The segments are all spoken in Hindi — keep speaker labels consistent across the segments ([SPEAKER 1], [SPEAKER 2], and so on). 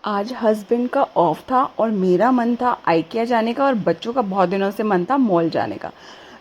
[SPEAKER 1] आज हस्बैंड का ऑफ था और मेरा मन था आइकिया जाने का और बच्चों का बहुत दिनों से मन था मॉल जाने का।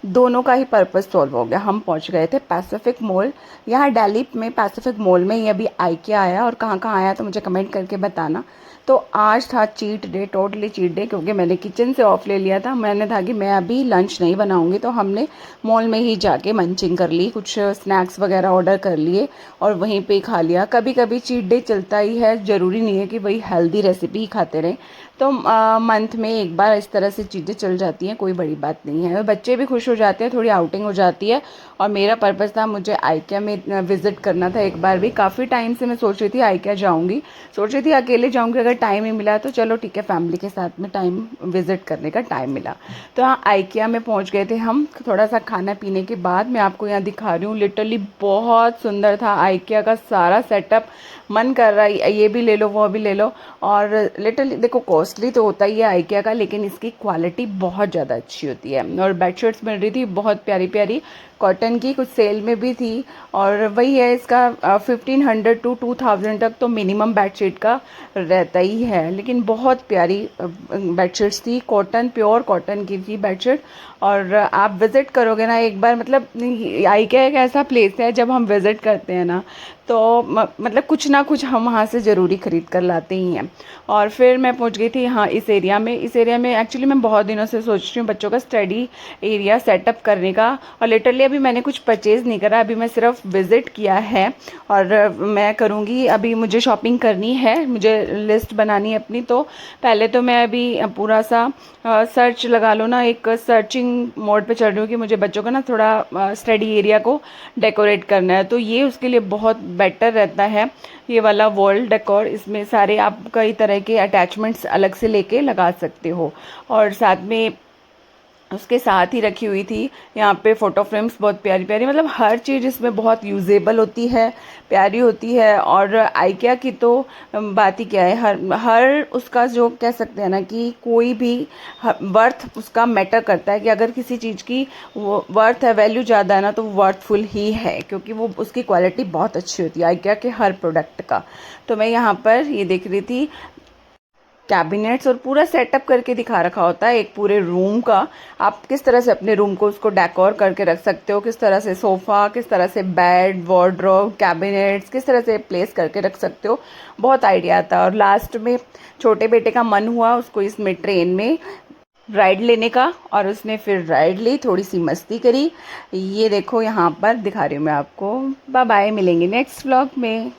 [SPEAKER 1] दोनों का ही पर्पस सॉल्व हो गया। हम पहुंच गए थे पैसिफिक मॉल। यहाँ दिल्ली में पैसिफिक मॉल में ही अभी आइकिया आया और कहाँ कहाँ आया तो मुझे कमेंट करके बताना। तो आज था cheat day, totally cheat day, क्योंकि मैंने किचन से ऑफ ले लिया था। मैंने था कि मैं अभी लंच नहीं बनाऊंगी, तो हमने मॉल में ही जाके मंचिंग कर ली, कुछ स्नैक्स वगैरह ऑर्डर कर लिए और वहीं पे ही खा लिया। कभी कभी चीट डे चलता ही है, ज़रूरी नहीं है कि वही हेल्दी रेसिपी ही खाते रहें। तो मंथ में एक बार इस तरह से चीज़ें चल जाती हैं, कोई बड़ी बात नहीं है। बच्चे भी खुश हो जाते हैं, थोड़ी आउटिंग हो जाती है। और मेरा पर्पस था, मुझे आइकिया में विज़िट करना था एक बार भी। काफ़ी टाइम से मैं सोच रही थी आइकिया जाऊंगी, सोच रही थी अकेले जाऊंगी, अगर टाइम ही मिला तो चलो ठीक है, फैमिली के साथ में टाइम विज़िट करने का टाइम मिला। तो हाँ, आइकिया में पहुंच गए थे हम। थोड़ा सा खाना पीने के बाद मैं आपको यहाँ दिखा रही हूँ। लिटरली बहुत सुंदर था आइकिया का सारा सेटअप। मन कर रहा है ये भी ले लो वो भी ले लो। और लिटरली देखो, कॉस्टली तो होता ही है आइकिया का, लेकिन इसकी क्वालिटी बहुत ज़्यादा अच्छी होती है। और बेडशीट्स मिल रही थी बहुत प्यारी प्यारी, कॉटन की, कुछ सेल में भी थी। और वही है, इसका 1500 टू 2000 तक तो मिनिमम बेडशीट का रहता ही है। लेकिन बहुत प्यारी बेडशीट्स थी, कॉटन, प्योर कॉटन की थी बेडशीट। और आप विज़िट करोगे ना एक बार, मतलब आइकिया एक ऐसा प्लेस है, जब हम विज़िट करते हैं ना तो मतलब कुछ ना कुछ हम वहाँ से ज़रूरी ख़रीद कर लाते ही हैं। और फिर मैं पहुँच गई थी यहाँ इस एरिया में। इस एरिया में एक्चुअली मैं बहुत दिनों से सोच रही हूँ बच्चों का स्टडी एरिया सेटअप करने का। और लिटरली अभी मैंने कुछ परचेज़ नहीं करा, अभी मैं सिर्फ विज़िट किया है। और मैं करूँगी, अभी मुझे शॉपिंग करनी है, मुझे लिस्ट बनानी है अपनी। तो पहले तो मैं अभी पूरा सा सर्च लगा लो ना, एक सर्चिंग मोड पे चल रही हूँ कि मुझे बच्चों का ना थोड़ा स्टडी एरिया को डेकोरेट करना है। तो ये उसके लिए बहुत बेटर रहता है, ये वाला वॉल डेकोर। इसमें सारे आप कई तरह के अटैचमेंट्स अलग से लेके लगा सकते हो। और साथ में उसके साथ ही रखी हुई थी यहाँ पे फ़ोटो फ्रेम्स, बहुत प्यारी प्यारी, मतलब हर चीज़ इसमें बहुत यूजेबल होती है, प्यारी होती है। और आइकिया की तो बात ही क्या है, हर हर उसका जो कह सकते हैं ना कि कोई भी वर्थ उसका मैटर करता है, कि अगर किसी चीज़ की वो वर्थ है, वैल्यू ज़्यादा है ना, तो वो वर्थफुल ही है, क्योंकि वो उसकी क्वालिटी बहुत अच्छी होती है आइकिया के हर प्रोडक्ट का। तो मैं यहाँ पर ये देख रही थी कैबिनेट्स, और पूरा सेटअप करके दिखा रखा होता है एक पूरे रूम का। आप किस तरह से अपने रूम को उसको डेकोर करके रख सकते हो, किस तरह से सोफ़ा, किस तरह से बेड, वार्डरोब, कैबिनेट्स किस तरह से प्लेस करके रख सकते हो, बहुत आइडिया आता है। और लास्ट में छोटे बेटे का मन हुआ उसको इसमें ट्रेन में राइड लेने का, और उसने फिर राइड ली, थोड़ी सी मस्ती करी। ये देखो यहाँ पर दिखा रही हूँ मैं आपको। बाय बाय, मिलेंगे नेक्स्ट व्लॉग में।